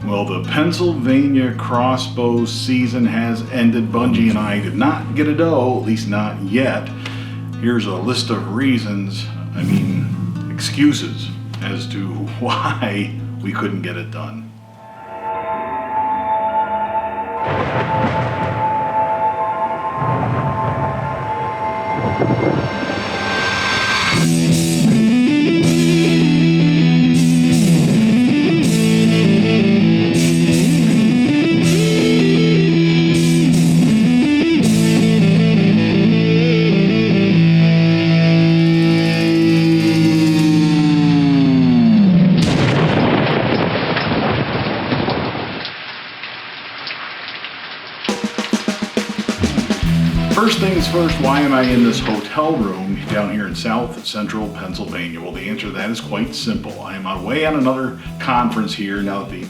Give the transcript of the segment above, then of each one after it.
Well, the Pennsylvania Crossbow season has ended. Bunjie and I did not get a doe, at least not yet. Here's a list of reasons, excuses as to why we couldn't get it done. First things first, why am I in this hotel room down here in South Central Pennsylvania? Well, the answer to that is quite simple. I am away on another conference here now that the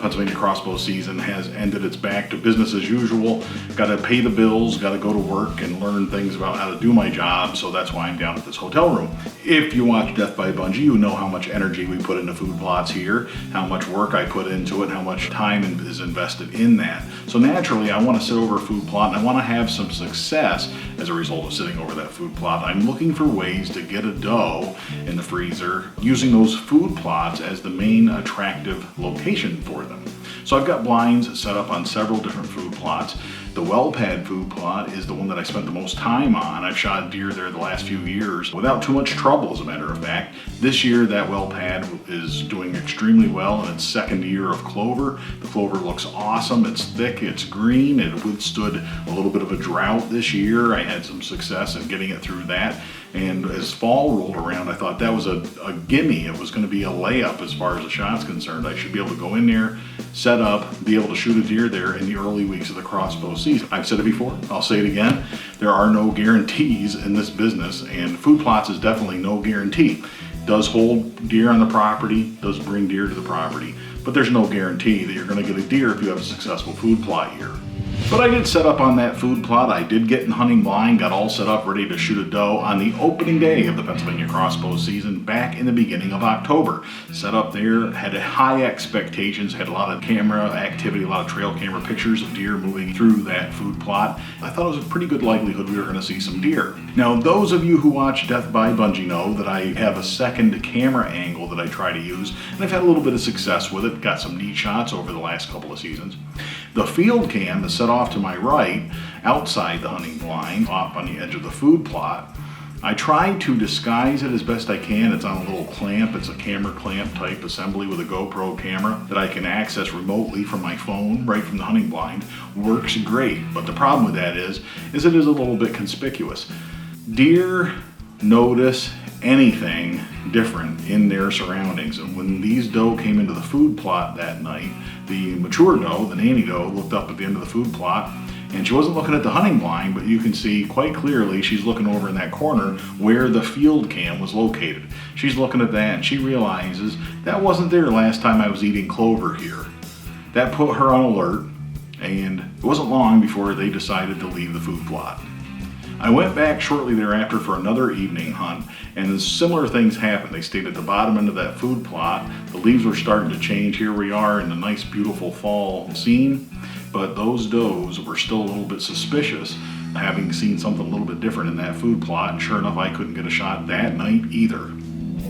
Pennsylvania Crossbow season has ended. It's back to business as usual. Got to pay the bills, got to go to work and learn things about how to do my job, so that's why I'm down at this hotel room. If you watch Death by Bunjie, you know how much energy we put into food plots here, how much work I put into it, how much time is invested in that. So naturally, I want to sit over a food plot and I want to have some success as a result of sitting over that food plot. I'm looking for ways to get a doe in the freezer using those food plots as the main attractive location for them. So I've got blinds set up on several different food plots. The well pad food plot is the one that I spent the most time on. I've shot deer there the last few years without too much trouble, as a matter of fact. This year that well pad is doing extremely well in its second year of clover. The clover looks awesome, it's thick, it's green, it withstood a little bit of a drought this year. I had some success in getting it through that. And as fall rolled around, I thought that was a gimme. It was going to be a layup as far as the shot's concerned. I should be able to go in there, set up, be able to shoot a deer there in the early weeks of the crossbow season. I've said it before, I'll say it again. There are no guarantees in this business, and food plots is definitely no guarantee. Does hold deer on the property, does bring deer to the property, but there's no guarantee that you're going to get a deer if you have a successful food plot year. But I did set up on that food plot. I did get in hunting blind, got all set up, ready to shoot a doe on the opening day of the Pennsylvania crossbow season back in the beginning of October. Set up there, had high expectations, had a lot of camera activity, a lot of trail camera pictures of deer moving through that food plot. I thought it was a pretty good likelihood we were going to see some deer. Now, those of you who watch Death by Bunjie know that I have a second camera angle that I try to use, and I've had a little bit of success with it. Got some neat shots over the last couple of seasons. The field cam is set off to my right, outside the hunting blind, off on the edge of the food plot. I try to disguise it as best I can. It's on a little clamp. It's a camera clamp type assembly with a GoPro camera that I can access remotely from my phone, right from the hunting blind. Works great, but the problem with that is it is a little bit conspicuous. Deer notice anything different in their surroundings, and when these doe came into the food plot that night, the mature doe, the nanny doe, looked up at the end of the food plot, and she wasn't looking at the hunting blind, but you can see quite clearly she's looking over in that corner where the field cam was located. She's looking at that and she realizes that wasn't there last time I was eating clover here. That put her on alert, and it wasn't long before they decided to leave the food plot. I went back shortly thereafter for another evening hunt, and similar things happened. They stayed at the bottom end of that food plot. The leaves were starting to change. Here we are in the nice, beautiful fall scene, but those does were still a little bit suspicious, having seen something a little bit different in that food plot, and sure enough, I couldn't get a shot that night either.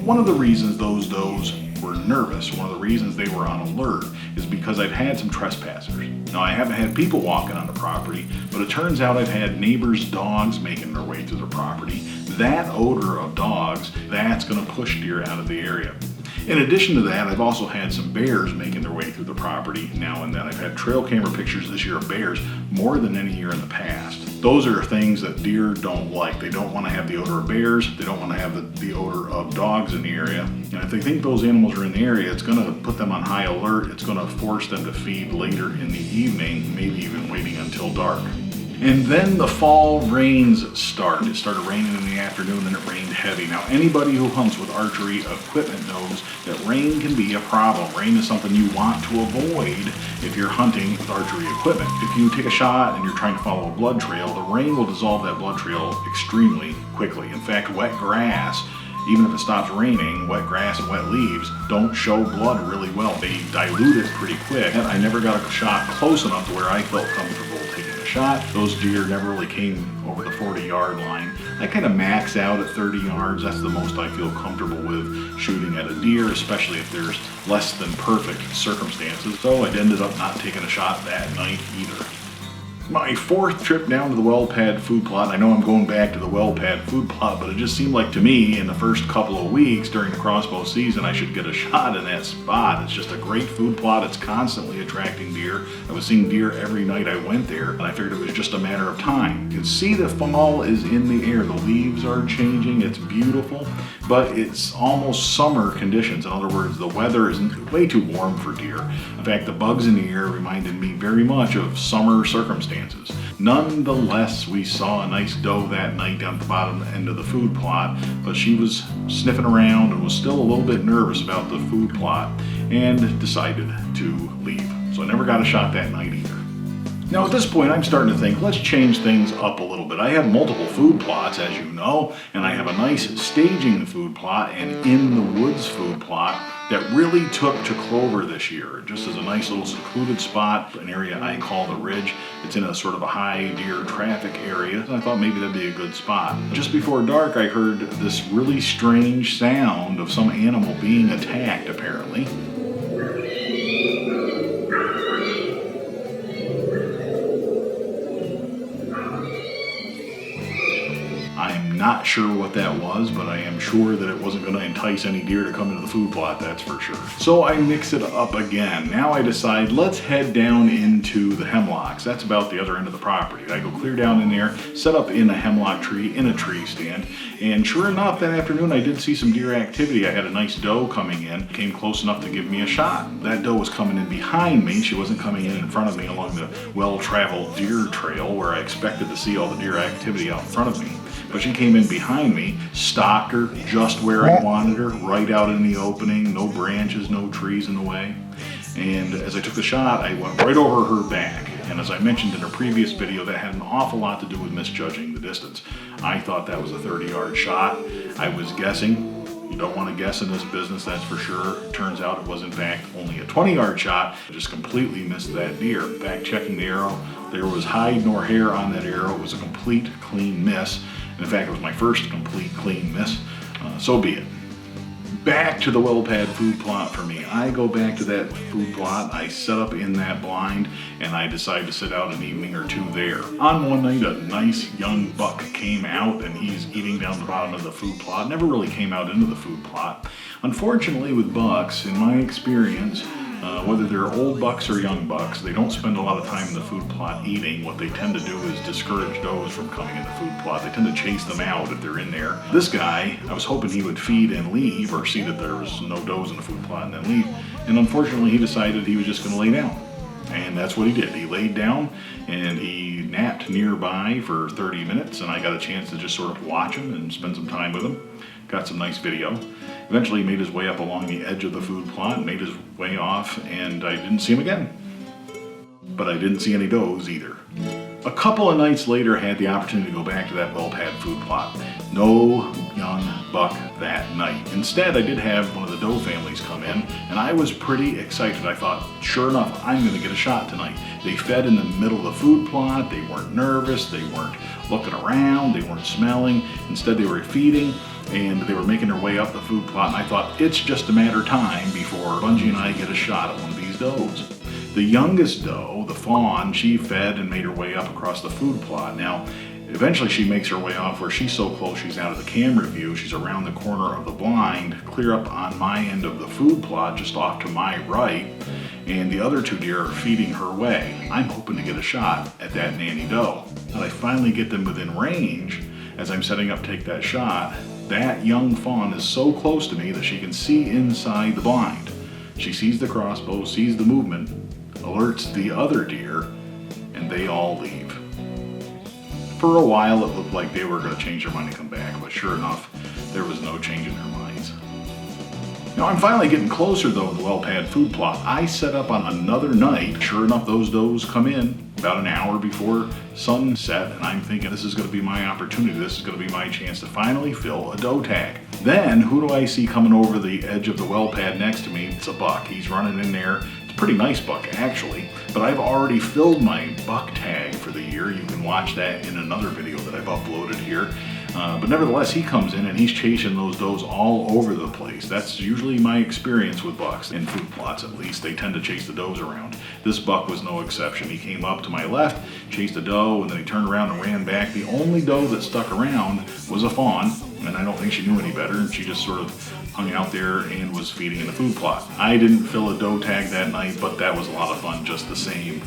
One of the reasons those does were nervous, one of the reasons they were on alert, is because I've had some trespassers. Now, I haven't had people walking on the property, but it turns out I've had neighbors' dogs making their way through the property. That odor of dogs, that's going to push deer out of the area. In addition to that, I've also had some bears making their way through the property now and then. I've had trail camera pictures this year of bears more than any year in the past. Those are things that deer don't like. They don't want to have the odor of bears. They don't want to have the odor of dogs in the area. And if they think those animals are in the area, it's going to put them on high alert. It's going to force them to feed later in the evening, maybe even waiting until dark. And then the fall rains start. It started raining in the afternoon, then it rained heavy. Now, anybody who hunts with archery equipment knows that rain can be a problem. Rain is something you want to avoid if you're hunting with archery equipment. If you take a shot and you're trying to follow a blood trail, the rain will dissolve that blood trail extremely quickly. In fact, wet grass even if it stops raining, wet grass and wet leaves don't show blood really well. They dilute it pretty quick. And I never got a shot close enough to where I felt comfortable taking a shot. Those deer never really came over the 40-yard line. I kind of max out at 30 yards. That's the most I feel comfortable with shooting at a deer, especially if there's less than perfect circumstances. So I ended up not taking a shot that night either. My fourth trip down to the well pad food plot. I know I'm going back to the well pad food plot, but it just seemed like to me in the first couple of weeks during the crossbow season I should get a shot in that spot. It's just a great food plot. It's constantly attracting deer. I was seeing deer every night I went there, and I figured it was just a matter of time. You can see the fall is in the air. The leaves are changing. It's beautiful, but it's almost summer conditions. In other words, the weather is way too warm for deer. In fact, the bugs in the air reminded me very much of summer circumstances. Nonetheless, we saw a nice doe that night down at the bottom end of the food plot, but she was sniffing around and was still a little bit nervous about the food plot and decided to leave. So I never got a shot that night either. Now at this point, I'm starting to think, let's change things up a little bit. I have multiple food plots, as you know, and I have a nice staging food plot and in the woods food plot that really took to clover this year. Just as a nice little secluded spot, an area I call the Ridge. It's in a sort of a high deer traffic area. I thought maybe that'd be a good spot. Just before dark, I heard this really strange sound of some animal being attacked, apparently. I'm not sure what that was, but I am sure that it wasn't going to entice any deer to come into the food plot, that's for sure. So I mix it up again. Now I decide, let's head down into the hemlocks. That's about the other end of the property. I go clear down in there, set up in a hemlock tree, in a tree stand, and sure enough, that afternoon I did see some deer activity. I had a nice doe coming in, came close enough to give me a shot. That doe was coming in behind me. She wasn't coming in front of me along the well-traveled deer trail where I expected to see all the deer activity out in front of me. But she came in behind me, stopped her just where I wanted her, right out in the opening, no branches, no trees in the way. And as I took the shot, I went right over her back. And as I mentioned in a previous video, that had an awful lot to do with misjudging the distance. I thought that was a 30-yard shot. I was guessing. You don't want to guess in this business, that's for sure. It turns out it was in fact only a 20-yard shot. I just completely missed that deer. In fact, checking the arrow, there was hide nor hair on that arrow. It was a complete clean miss. And in fact, it was my first complete clean miss. So be it. Back to the well pad food plot for me. I go back to that food plot, I set up in that blind, and I decide to sit out an evening or two there. On one night, a nice young buck came out and he's eating down the bottom of the food plot. Never really came out into the food plot. Unfortunately with bucks, in my experience, whether they're old bucks or young bucks, they don't spend a lot of time in the food plot eating. What they tend to do is discourage does from coming in the food plot. They tend to chase them out if they're in there. This guy, I was hoping he would feed and leave, or see that there was no does in the food plot and then leave. And unfortunately, he decided he was just going to lay down. And that's what he did. He laid down and he napped nearby for 30 minutes, and I got a chance to just sort of watch him and spend some time with him. Got some nice video. Eventually he made his way up along the edge of the food plot, made his way off, and I didn't see him again. But I didn't see any does either. A couple of nights later, I had the opportunity to go back to that well pad food plot. No young buck that night. Instead, I did have one of the doe families come in, and I was pretty excited. I thought, sure enough, I'm going to get a shot tonight. They fed in the middle of the food plot. They weren't nervous. They weren't looking around. They weren't smelling. Instead, they were feeding, and they were making their way up the food plot. And I thought, it's just a matter of time before Bunjie and I get a shot at one of these does. The youngest doe, the fawn, she fed and made her way up across the food plot. Now, eventually she makes her way off where she's so close she's out of the camera view. She's around the corner of the blind, clear up on my end of the food plot, just off to my right, and the other two deer are feeding her way. I'm hoping to get a shot at that nanny doe. And I finally get them within range. As I'm setting up to take that shot, that young fawn is so close to me that she can see inside the blind. She sees the crossbow, sees the movement, alerts the other deer, and they all leave. For a while, it looked like they were going to change their mind and come back, but sure enough, there was no change in their minds. Now I'm finally getting closer though to the well pad food plot. I set up on another night. Sure enough, those does come in about an hour before sunset, and I'm thinking this is going to be my opportunity. This is going to be my chance to finally fill a doe tag. Then who do I see coming over the edge of the well pad next to me? It's a buck. He's running in there. It's a pretty nice buck actually, but I've already filled my buck tag for the year. You can watch that in another video that I've uploaded here. But nevertheless, he comes in and he's chasing those does all over the place. That's usually my experience with bucks, in food plots at least. They tend to chase the does around. This buck was no exception. He came up to my left, chased a doe, and then he turned around and ran back. The only doe that stuck around was a fawn, and I don't think she knew any better, and she just sort of hung out there and was feeding in the food plot. I didn't fill a doe tag that night, but that was a lot of fun just the same.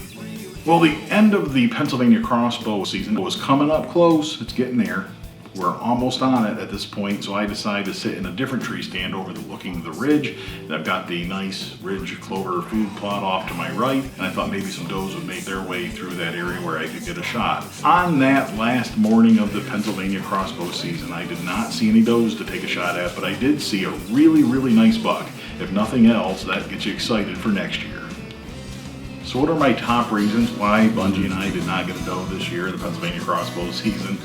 Well, the end of the Pennsylvania crossbow season was coming up close. It's getting there. We're almost on it at this point, so I decided to sit in a different tree stand overlooking the ridge. And I've got the nice ridge clover food plot off to my right, and I thought maybe some does would make their way through that area where I could get a shot. On that last morning of the Pennsylvania crossbow season, I did not see any does to take a shot at, but I did see a really, really nice buck. If nothing else, that gets you excited for next year. So what are my top reasons why Bunjie and I did not get a doe this year in the Pennsylvania crossbow season?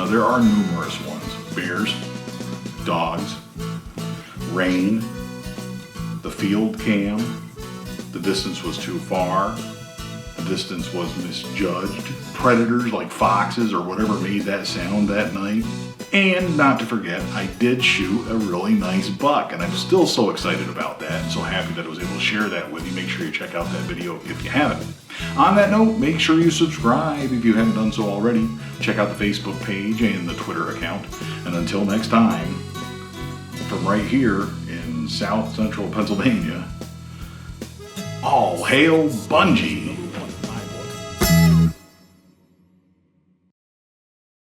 There are numerous ones. Bears, dogs, rain, the field cam, the distance was too far, the distance was misjudged, predators like foxes or whatever made that sound that night, and not to forget, I did shoot a really nice buck, and I'm still so excited about that and so happy that I was able to share that with you. Make sure you check out that video if you haven't. On that note, make sure you subscribe if you haven't done so already. Check out the Facebook page and the Twitter account. And until next time, from right here in South Central Pennsylvania, all hail Bunjie!